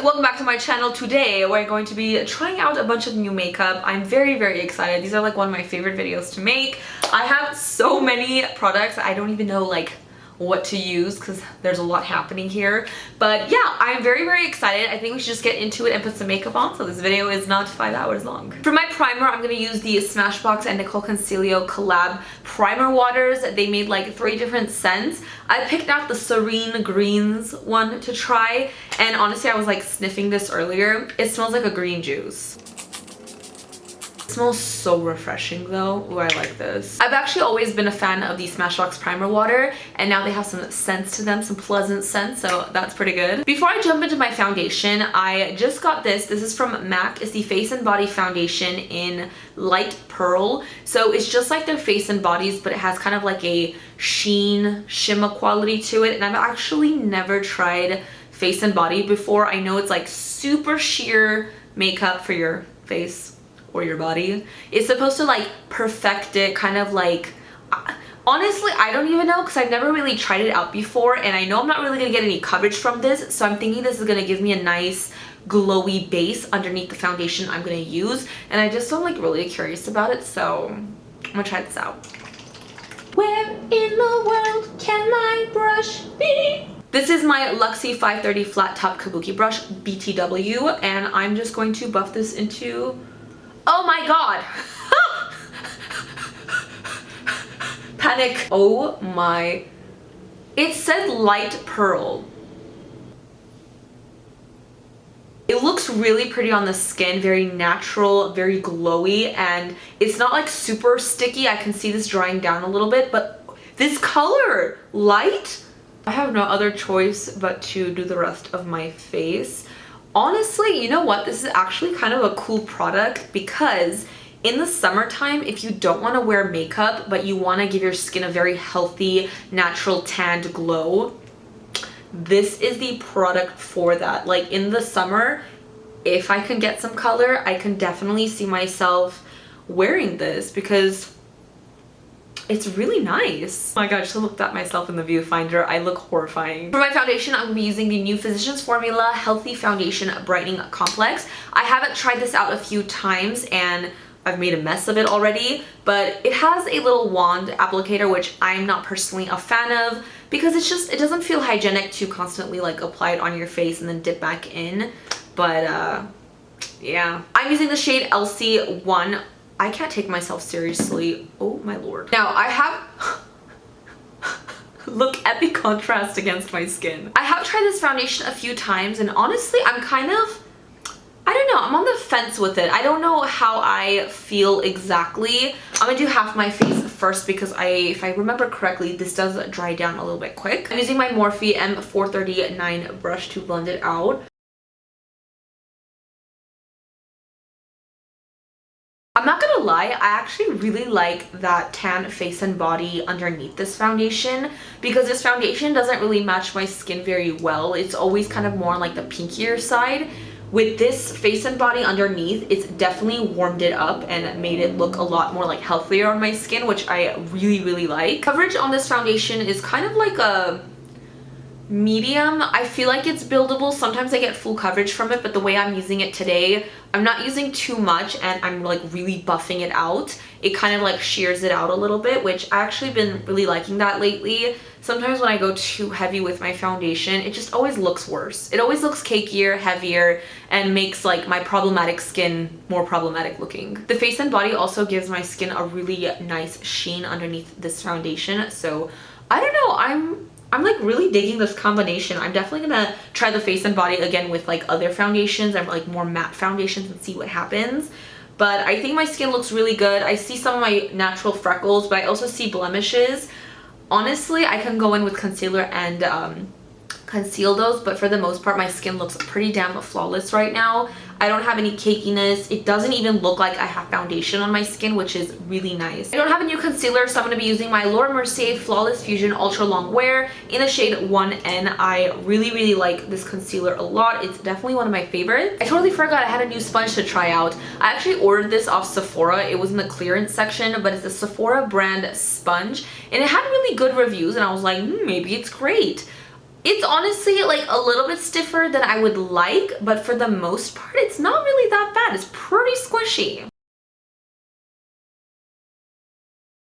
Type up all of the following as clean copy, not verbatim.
welcome back to my channel. Today we're going to be trying out a bunch of new makeup. I'm very excited. These are like one of my favorite videos to make. I have so many products I don't even know like what to use because there's a lot happening here, but yeah, I'm very excited. I think we should just get into it and put some makeup on so this video is not 5 hours long. For my primer, I'm going to use the Smashbox and Nicol Concilio collab primer waters. They made like 3 different scents. I picked out the Serene Greens one to try, and honestly I was like sniffing this earlier. It smells like a green juice. It smells so refreshing though. Ooh, I like this. I've actually always been a fan of the Smashbox primer water, and now they have some scents to them, some pleasant scents, so that's pretty good. Before I jump into my foundation, I just got this. This is from MAC. It's the Face and Body foundation in Light Pearl. So it's just like their face and bodies, but it has kind of like a sheen, shimmer quality to it, and I've actually never tried face and body before. I know it's like super sheer makeup for your face or your body. It's supposed to like perfect it, kind of like, honestly I don't even know because I've never really tried it out before, and I know I'm not really gonna get any coverage from this, so I'm thinking this is gonna give me a nice glowy base underneath the foundation I'm gonna use, and I just am like really curious about it, so I'm gonna try this out. Where in the world can my brush be? This is my Luxie 530 flat top kabuki brush BTW, and I'm just going to buff this into, oh my god. Panic. Oh my. It said Light Pearl. It looks really pretty on the skin, very natural, very glowy, and it's not like super sticky. I can see this drying down a little bit, but this color, light, I have no other choice but to do the rest of my face. Honestly, you know what? This is actually kind of a cool product because in the summertime, if you don't want to wear makeup but you want to give your skin a very healthy, natural tanned glow, this is the product for that. Like in the summer, if I can get some color, I can definitely see myself wearing this because it's really nice. Oh my god, I just looked at myself in the viewfinder. I look horrifying. For my foundation, I'm going to be using the new Physicians Formula Healthy Foundation Brightening Complex. I haven't tried this out a few times and I've made a mess of it already, but it has a little wand applicator, which I'm not personally a fan of because it's just, it doesn't feel hygienic to constantly like apply it on your face and then dip back in. But yeah. I'm using the shade LC1. I can't take myself seriously. Oh my lord. Now I have look at the contrast against my skin. I have tried this foundation a few times, and honestly I'm kind of, I don't know, I'm on the fence with it. I don't know how I feel exactly. I'm gonna do half my face first because if I remember correctly, this does dry down a little bit quick. I'm using my Morphe M439 brush to blend it out. I'm not gonna lie, I actually really like that tan face and body underneath this foundation because this foundation doesn't really match my skin very well. It's always kind of more on like the pinkier side. With this face and body underneath, it's definitely warmed it up and made it look a lot more like healthier on my skin, which I really like. Coverage on this foundation is kind of like a medium. I feel like it's buildable. Sometimes I get full coverage from it, but the way I'm using it today, I'm not using too much and I'm like really buffing it out. It kind of like shears it out a little bit, which I actually been really liking that lately. Sometimes when I go too heavy with my foundation, it just always looks worse. It always looks cakier, heavier, and makes like my problematic skin more problematic looking. The face and body also gives my skin a really nice sheen underneath this foundation. So I don't know, I'm like really digging this combination. I'm definitely gonna try the face and body again with like other foundations and like more matte foundations and see what happens. But I think my skin looks really good. I see some of my natural freckles, but I also see blemishes. Honestly, I can go in with concealer and conceal those, but for the most part my skin looks pretty damn flawless right now. I don't have any cakiness. It doesn't even look like I have foundation on my skin, which is really nice. I don't have a new concealer, so I'm going to be using my Laura Mercier Flawless Fusion Ultra Long Wear in the shade 1N. I really like this concealer a lot. It's definitely one of my favorites. I totally forgot I had a new sponge to try out. I actually ordered this off Sephora. It was in the clearance section, but it's a Sephora brand sponge, and it had really good reviews, and I was like, maybe it's great. It's honestly like a little bit stiffer than I would like, but for the most part, it's not really that bad. It's pretty squishy.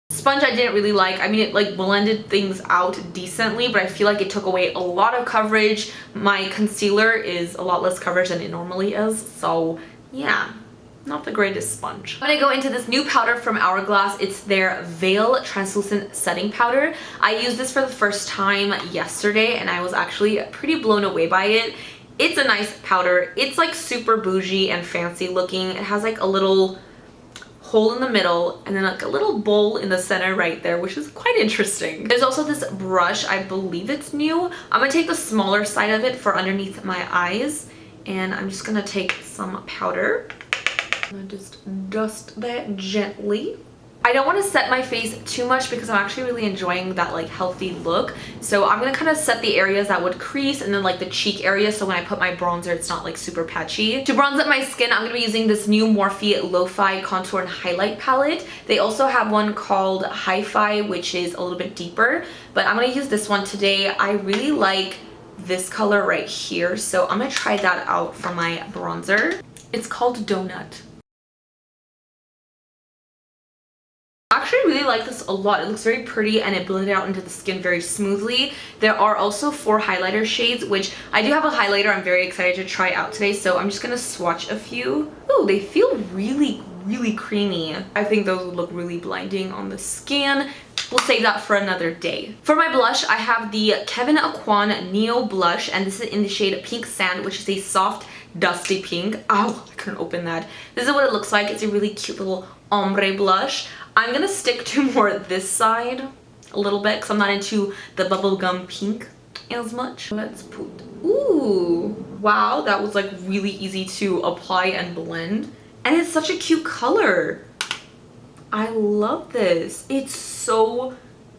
Sponge I didn't really like. I mean, it like blended things out decently, but I feel like it took away a lot of coverage. My concealer is a lot less coverage than it normally is, so yeah, not the greatest sponge. I'm gonna go into this new powder from Hourglass. It's their Veil Translucent Setting Powder. I used this for the first time yesterday, and I was actually pretty blown away by it. It's a nice powder. It's like super bougie and fancy looking. It has like a little hole in the middle and then like a little bowl in the center right there, which is quite interesting. There's also this brush, I believe it's new. I'm gonna take the smaller side of it for underneath my eyes, and I'm just gonna take some powder. I'm gonna just dust that gently. I don't want to set my face too much because I'm actually really enjoying that like healthy look. So I'm gonna kind of set the areas that would crease and then like the cheek area, so when I put my bronzer it's not like super patchy. To bronze up my skin, I'm gonna be using this new Morphe Lo-Fi Contour and Highlight palette. They also have one called Hi-Fi, which is a little bit deeper, but I'm gonna use this one today. I really like this color right here, so I'm gonna try that out for my bronzer. It's called Donut. I actually really like this a lot. It looks very pretty and it blended out into the skin very smoothly. There are also 4 highlighter shades, which I do have a highlighter I'm very excited to try out today, so I'm just gonna swatch a few. Oh, they feel really creamy. I think those would look really blinding on the skin. We'll save that for another day. For my blush, I have the Kevyn Aucoin Neo Blush, and this is in the shade Pink Sand, which is a soft dusty pink. Ow, I couldn't open that. This is what it looks like. It's a really cute little ombre blush. I'm gonna stick to more this side a little bit because I'm not into the bubblegum pink as much. Let's put, ooh, wow, that was like really easy to apply and blend. And it's such a cute color. I love this. It's so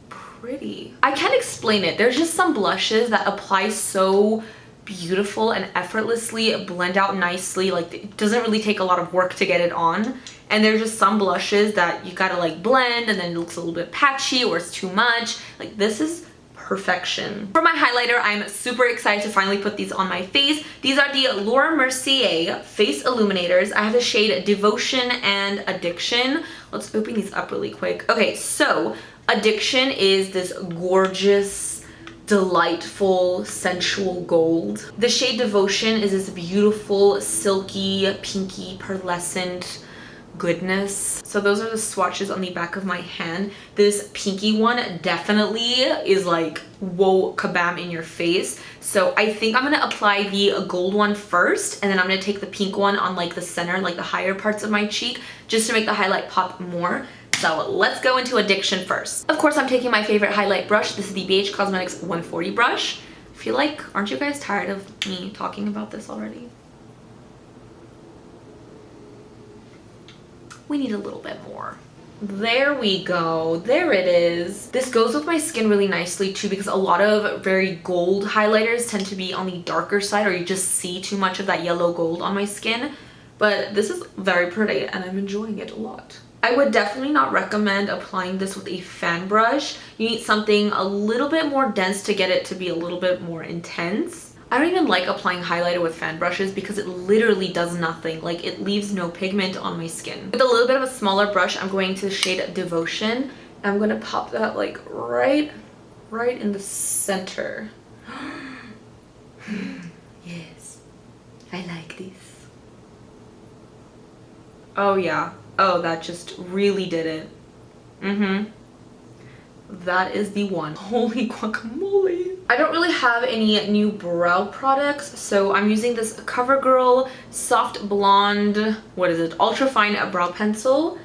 pretty. I can't explain it. There's just some blushes that apply so beautiful and effortlessly blend out nicely. Like, it doesn't really take a lot of work to get it on. And there's just some blushes that you gotta like blend and then it looks a little bit patchy or it's too much. Like, this is perfection. For my highlighter, I'm super excited to finally put these on my face. These are the Laura Mercier Face Illuminators. I have the shade Devotion and Addiction. Let's open these up really quick. Okay, so Addiction is this gorgeous, delightful, sensual gold. The shade Devotion is this beautiful, silky, pinky, pearlescent goodness. So those are the swatches on the back of my hand. This pinky one definitely is like, whoa, kabam in your face. So I think I'm gonna apply the gold one first, and then I'm gonna take the pink one on like the center, like the higher parts of my cheek, just to make the highlight pop more. So let's go into Addiction first. Of course, I'm taking my favorite highlight brush. This is the BH Cosmetics 140 brush. I feel like, aren't you guys tired of me talking about this already? We need a little bit more. There we go. There it is. This goes with my skin really nicely too, because a lot of very gold highlighters tend to be on the darker side, or you just see too much of that yellow gold on my skin. But this is very pretty and I'm enjoying it a lot. I would definitely not recommend applying this with a fan brush. You need something a little bit more dense to get it to be a little bit more intense. I don't even like applying highlighter with fan brushes because it literally does nothing. Like, it leaves no pigment on my skin. With a little bit of a smaller brush, I'm going to the shade Devotion. And I'm gonna pop that like right in the center. Yes, I like this. Oh yeah. Oh, that just really did it. That is the one. Holy guacamole. I don't really have any new brow products, so I'm using this Covergirl Soft Blonde, what is it, Ultra Fine Brow Pencil.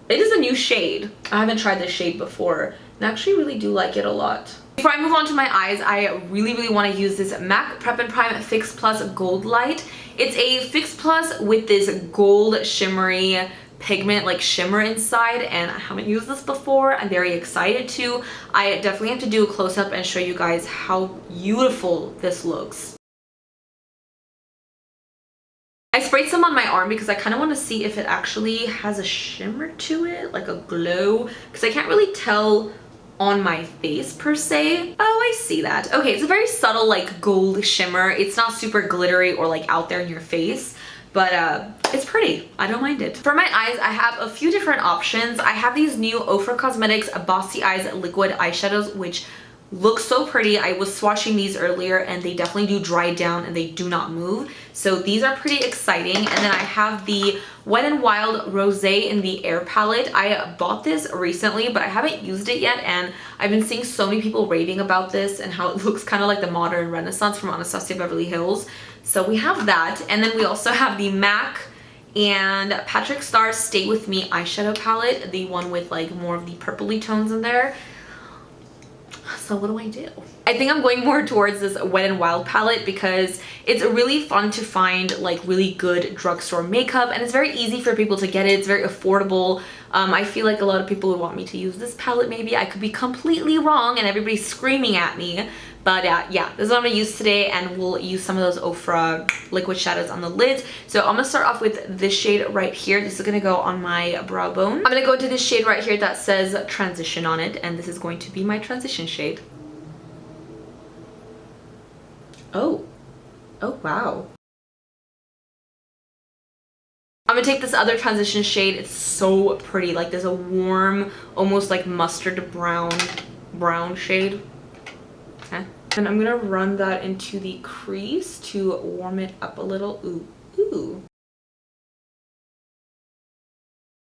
It is a new shade. I haven't tried this shade before, and I actually really do like it a lot. Before I move on to my eyes, I really want to use this MAC Prep and Prime Fix Plus Goldlite. It's a Fix Plus with this gold shimmery pigment like shimmer inside, and I haven't used this before. I'm very excited to. I definitely have to do a close-up and show you guys how beautiful this looks. I sprayed some on my arm because I kind of want to see if it actually has a shimmer to it, like a glow, because I can't really tell on my face per se. Oh, I see that. Okay, it's a very subtle like gold shimmer. It's not super glittery or like out there in your face, but it's pretty. I don't mind it. For my eyes, I have a few different options. I have these new Ofra Cosmetics Bossy Eyes liquid eyeshadows, which look so pretty. I was swatching these earlier and they definitely do dry down and they do not move. So these are pretty exciting. And then I have the Wet n Wild Rosé in the Air palette. I bought this recently, but I haven't used it yet. And I've been seeing so many people raving about this and how it looks kind of like the modern renaissance from Anastasia Beverly Hills. So we have that. And then we also have the MAC and Patrick Starrr Stay With Me eyeshadow palette, the one with like more of the purpley tones in there. So what do I do? I think I'm going more towards this Wet n Wild palette because it's really fun to find like really good drugstore makeup, and it's very easy for people to get it. It's very affordable. I feel like a lot of people would want me to use this palette. Maybe I could be completely wrong and everybody's screaming at me. But yeah, this is what I'm gonna use today, and we'll use some of those Ofra liquid shadows on the lids. So I'm gonna start off with this shade right here. This is gonna go on my brow bone. I'm gonna go into this shade right here that says Transition on it, and this is going to be my transition shade. Oh wow. I'm gonna take this other transition shade. It's so pretty. Like there's a warm, almost like mustard brown shade. Okay. And I'm gonna run that into the crease to warm it up a little. Ooh.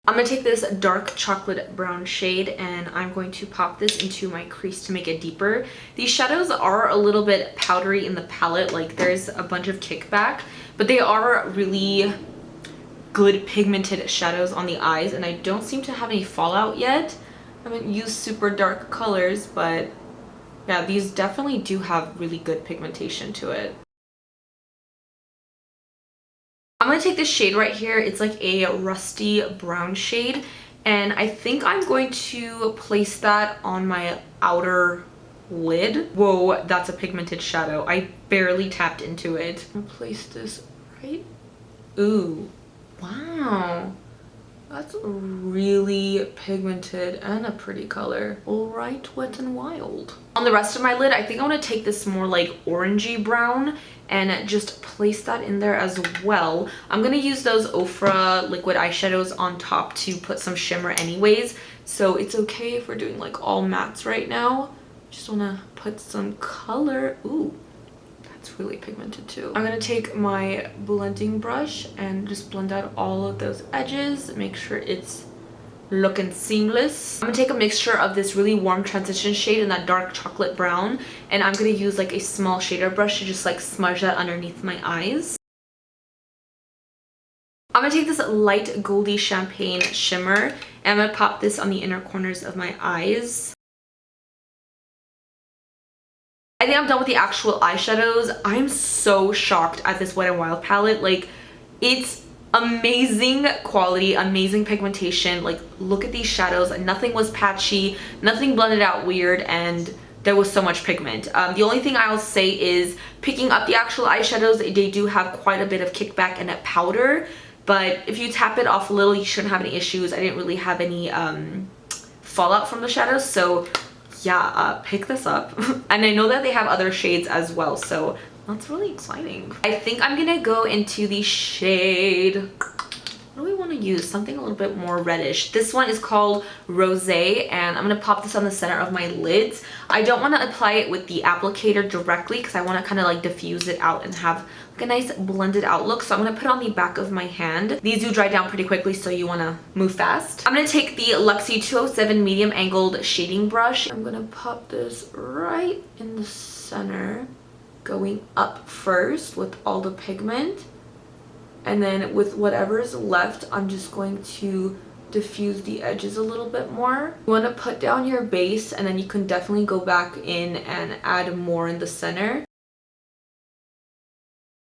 I'm gonna take this dark chocolate brown shade and I'm going to pop this into my crease to make it deeper. These shadows are a little bit powdery in the palette, like there's a bunch of kickback, but they are really good pigmented shadows on the eyes, and I don't seem to have any fallout yet. I haven't used super dark colors, but yeah, these definitely do have really good pigmentation to it. I'm gonna take this shade right here. It's like a rusty brown shade, and I think I'm going to place that on my outer lid. Whoa, that's a pigmented shadow. I barely tapped into it. I'm gonna place this right. Ooh, wow. That's really pigmented and a pretty color. All right, Wet n Wild. On the rest of my lid, I think I want to take this more like orangey brown and just place that in there as well. I'm going to use those Ofra liquid eyeshadows on top to put some shimmer anyways, so it's okay if we're doing like all mattes right now. Just want to put some color. Ooh, that's really pigmented too. I'm going to take my blending brush and just blend out all of those edges, make sure it's looking seamless. I'm gonna take a mixture of this really warm transition shade and that dark chocolate brown, and I'm gonna use like a small shader brush to just like smudge that underneath my eyes. I'm gonna take this light goldy champagne shimmer and I'm gonna pop this on the inner corners of my eyes. I think I'm done with the actual eyeshadows. I'm so shocked at this Wet n Wild palette. Like, it's amazing quality, amazing pigmentation. Like, look at these shadows. Nothing was patchy, nothing blended out weird, and there was so much pigment. The only thing I'll say is picking up the actual eyeshadows, they do have quite a bit of kickback and a powder, but if you tap it off a little, you shouldn't have any issues. I didn't really have any fallout from the shadows, so yeah, pick this up. And I know that they have other shades as well, so that's really exciting. I think I'm gonna go into the shade, what do we want to use? Something a little bit more reddish. This one is called Rosé, and I'm gonna pop this on the center of my lids. I don't want to apply it with the applicator directly because I want to kind of like diffuse it out and have like a nice blended out look. So I'm gonna put it on the back of my hand. These do dry down pretty quickly, so you want to move fast. I'm gonna take the Luxie 207 medium angled shading brush. I'm gonna pop this right in the center, going up first with all the pigment, and then with whatever's left, I'm just going to diffuse the edges a little bit more. You want to put down your base, and then you can definitely go back in and add more in the center.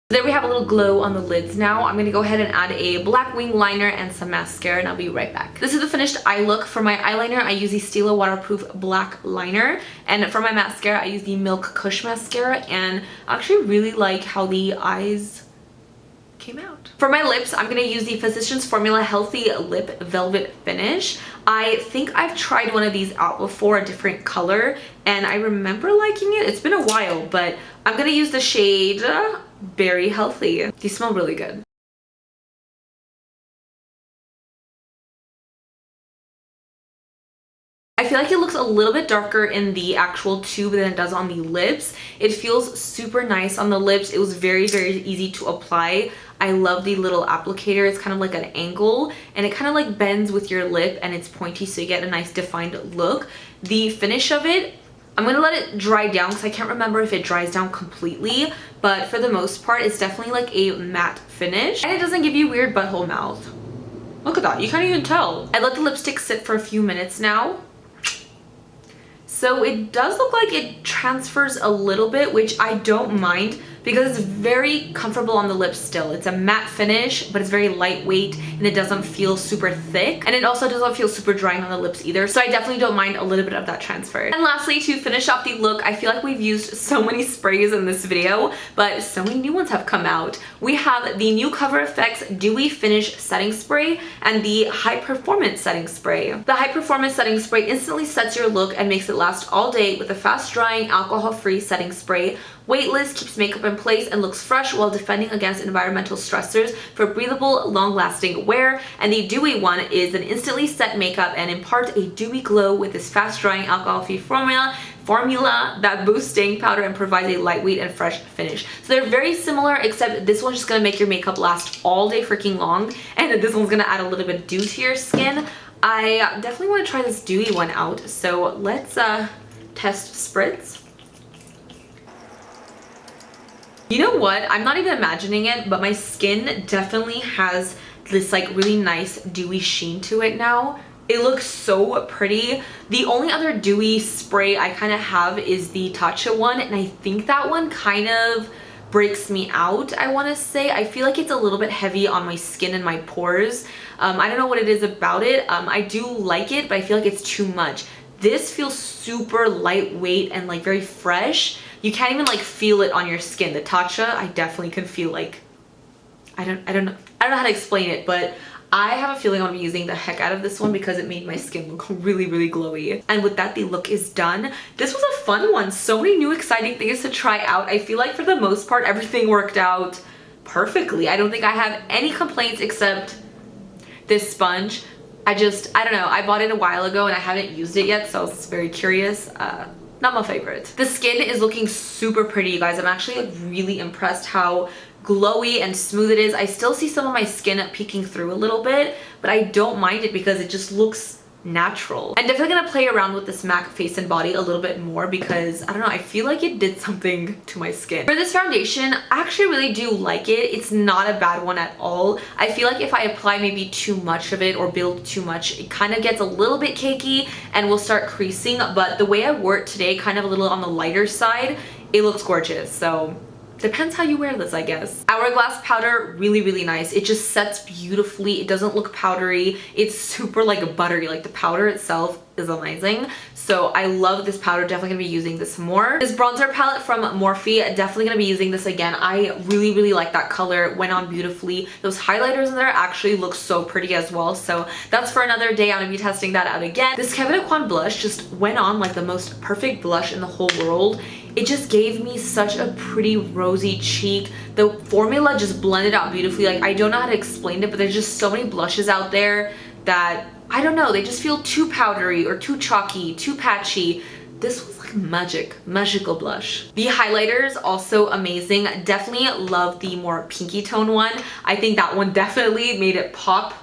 There we have a little glow on the lids now. I'm going to go ahead and add a black wing liner and some mascara, and I'll be right back. This is the finished eye look. For my eyeliner, I use the Stila waterproof black liner, and for my mascara, I use the Milk Kush mascara, and I actually really like how the eyes came out. For my lips, I'm gonna use the Physicians Formula Healthy Lip Velvet Finish. I think I've tried one of these out before, a different color, and I remember liking it. It's been a while, but I'm gonna use the shade Berry Healthy. These smell really good. I feel like it looks a little bit darker in the actual tube than it does on the lips. It feels super nice on the lips. It was very, very easy to apply. I love the little applicator. It's kind of like an angle and it kind of like bends with your lip and it's pointy so you get a nice defined look. The finish of it, I'm going to let it dry down because I can't remember if it dries down completely, but for the most part it's definitely like a matte finish and it doesn't give you weird butthole mouth. Look at that, you can't even tell. I let the lipstick sit for a few minutes now. So it does look like it transfers a little bit, which I don't mind because it's very comfortable on the lips still. It's a matte finish, but it's very lightweight and it doesn't feel super thick. And it also doesn't feel super drying on the lips either. So I definitely don't mind a little bit of that transfer. And lastly, to finish off the look, I feel like we've used so many sprays in this video, but so many new ones have come out. We have the new Coverfx Dewy Finish Setting Spray and the High Performance Setting Spray. The High Performance Setting Spray instantly sets your look and makes it last all day with a fast drying, alcohol-free setting spray. Weightless, keeps makeup in place and looks fresh while defending against environmental stressors for breathable, long-lasting wear. And the Dewy one is an instantly set makeup and impart a dewy glow with this fast-drying, alcohol-free formula that boosts staying powder and provides a lightweight and fresh finish. So they're very similar, except this one's just gonna make your makeup last all day freaking long, and this one's gonna add a little bit of dew to your skin. I definitely want to try this dewy one out, so let's test spritz. You know what? I'm not even imagining it, but my skin definitely has this like really nice dewy sheen to it now. It looks so pretty. The only other dewy spray I kind of have is the Tatcha one, and I think that one kind of breaks me out, I want to say. I feel like it's a little bit heavy on my skin and my pores. I don't know what it is about it. I do like it, but I feel like it's too much. This feels super lightweight and like very fresh. You can't even like feel it on your skin. The Tatcha, I definitely can feel like, I don't know how to explain it, but I have a feeling I'm gonna be using the heck out of this one because it made my skin look really, really glowy. And with that, the look is done. This was a fun one. So many new exciting things to try out. I feel like for the most part, everything worked out perfectly. I don't think I have any complaints except this sponge. I don't know. I bought it a while ago and I haven't used it yet, so I was very curious. Not my favorite. The skin is looking super pretty, you guys. I'm actually like really impressed how glowy and smooth it is. I still see some of my skin peeking through a little bit, but I don't mind it because it just looks natural. I'm definitely gonna play around with this MAC Face and Body a little bit more because I don't know, I feel like it did something to my skin. For this foundation, I actually really do like it. It's not a bad one at all. I feel like if I apply maybe too much of it or build too much, it kind of gets a little bit cakey and will start creasing, but the way I wore it today, kind of a little on the lighter side, it looks gorgeous. So depends how you wear this, I guess. Hourglass powder, really, really nice. It just sets beautifully. It doesn't look powdery. It's super like buttery. Like the powder itself is amazing. So I love this powder. Definitely gonna be using this more. This bronzer palette from Morphe, definitely gonna be using this again. I really, really like that color. Went on beautifully. Those highlighters in there actually look so pretty as well. So that's for another day. I'm gonna be testing that out again. This Kevyn blush just went on like the most perfect blush in the whole world. It just gave me such a pretty rosy cheek. The formula just blended out beautifully. Like, I don't know how to explain it, but there's just so many blushes out there that, I don't know, they just feel too powdery or too chalky, too patchy. This was like magical blush. The highlighters, also amazing. Definitely love the more pinky tone one. I think that one definitely made it pop.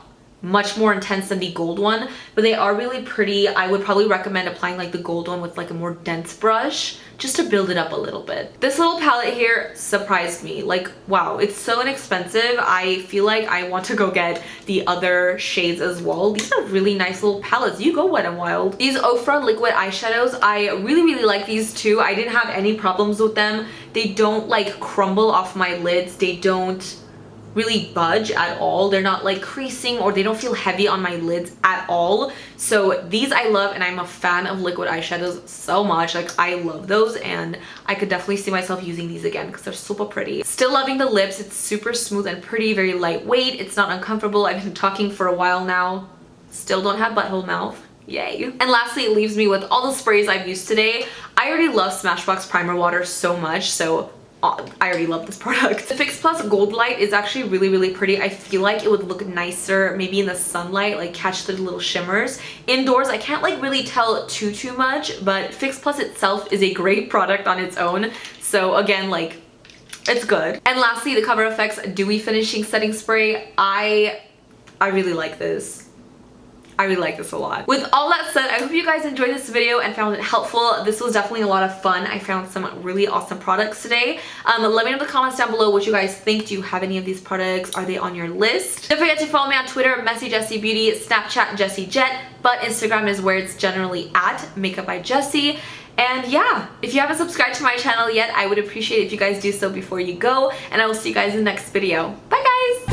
Much more intense than the gold one, but they are really pretty. I would probably recommend applying like the gold one with like a more dense brush just to build it up a little bit. This little palette here surprised me. Like, wow, it's so inexpensive. I feel like I want to go get the other shades as well. These are really nice little palettes. You go Wet n Wild. These Ofra liquid eyeshadows, I really like these too. I didn't have any problems with them. They don't like crumble off my lids. They don't, really budge at all. They're not like creasing or they don't feel heavy on my lids at all. So these I love, and I'm a fan of liquid eyeshadows so much. Like I love those, and I could definitely see myself using these again because they're super pretty. Still loving the lips. It's super smooth and pretty, very lightweight. It's not uncomfortable. I've been talking for a while now. Still don't have butthole mouth. Yay. And lastly, it leaves me with all the sprays I've used today. I already love Smashbox primer water so much, so I already love this product. The Fix Plus Goldlite is actually really pretty. I feel like it would look nicer maybe in the sunlight, like catch the little shimmers. Indoors, I can't like really tell too much, but Fix Plus itself is a great product on its own. So again, like, it's good. And lastly, the Coverfx Dewy Finishing Setting Spray. I really like this. I really like this a lot. With all that said, I hope you guys enjoyed this video and found it helpful. This was definitely a lot of fun. I found some really awesome products today. Let me know in the comments down below what you guys think. Do you have any of these products? Are they on your list? Don't forget to follow me on Twitter, mesijesibeauty, Snapchat, JesiJet, but Instagram is where it's generally at, Makeup by Jesi. And yeah, if you haven't subscribed to my channel yet, I would appreciate it if you guys do so before you go, and I will see you guys in the next video. Bye guys!